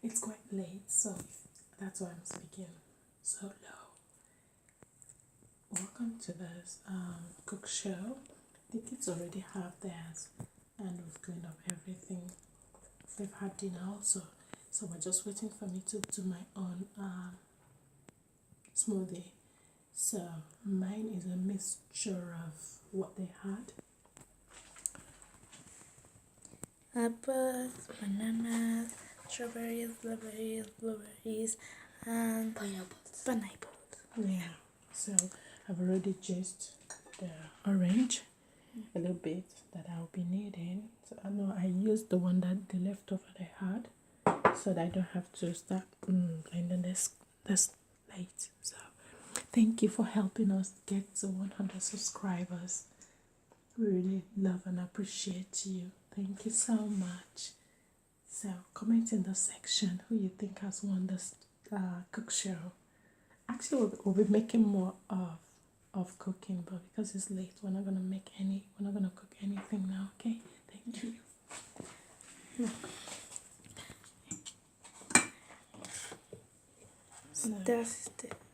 it's quite late, so that's why I'm speaking so low. Welcome to this cook show. The kids already have theirs, and we've cleaned up everything. They've had dinner also, so we're just waiting for me to do my own smoothie. So mine is a mixture of what they had. Apples, bananas, strawberries, blueberries, and pineapples. Yeah. So I've already juiced the orange a little bit that I'll be needing. So I know I used the one that the leftover I had, so that I don't have to start blending this late. So thank you for helping us get to 100 subscribers. We really love and appreciate you. Thank you so much. So comment in the section who you think has won this cook show. Actually, we'll be making more of cooking, but because it's late, we're not gonna cook anything now. Okay, thank you.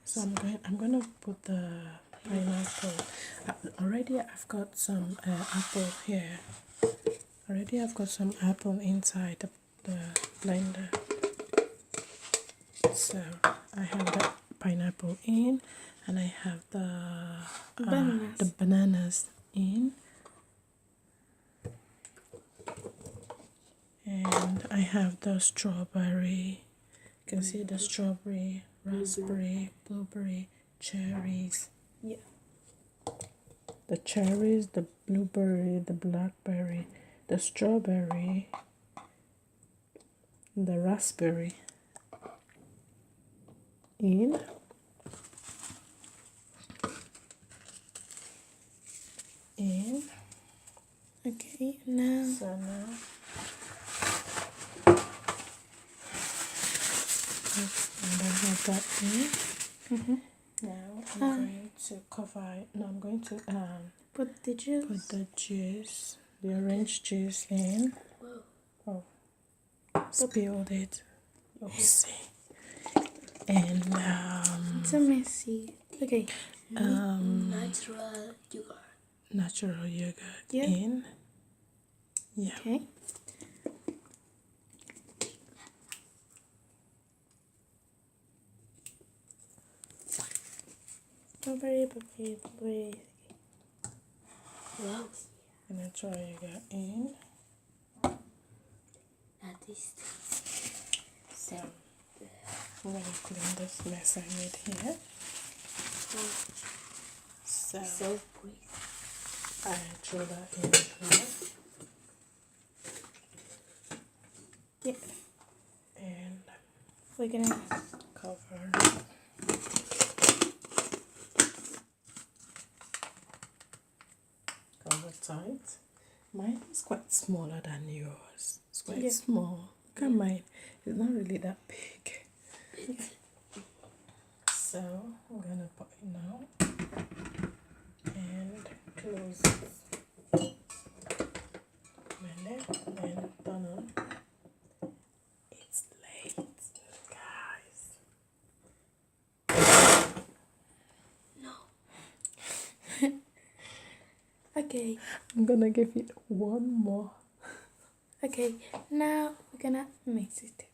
So I'm gonna put the pineapple. Already I've got some apple here. Already I've got some apple inside the blender. So I have the pineapple in, and I have the bananas in, and I have the strawberry. You can see the strawberry, raspberry, blueberry, cherries. Yeah. The cherries, the blueberry, the blackberry, the strawberry, the raspberry in. Okay, now. So now and I have that in. Now I'm going to cover it. No, I'm going to Put the juice. put the juice, the orange juice in. Whoa. Oh, spilled it. You'll see. And It's a messy. Okay. Natural yogurt Yeah. in. Yeah. Okay. Strawberry. Wow. And natural yogurt in. That is So I'm gonna clean this mess I made here. So pretty. I throw that in here. Yeah. And We're gonna cover. Cover tight. Mine is quite smaller than yours. It's quite small. Look at mine. It's not really that big. So I'm gonna put it now and close it. And turn on. It's late, guys. No. Okay. I'm gonna give it one more. Okay. Now we're gonna mix it.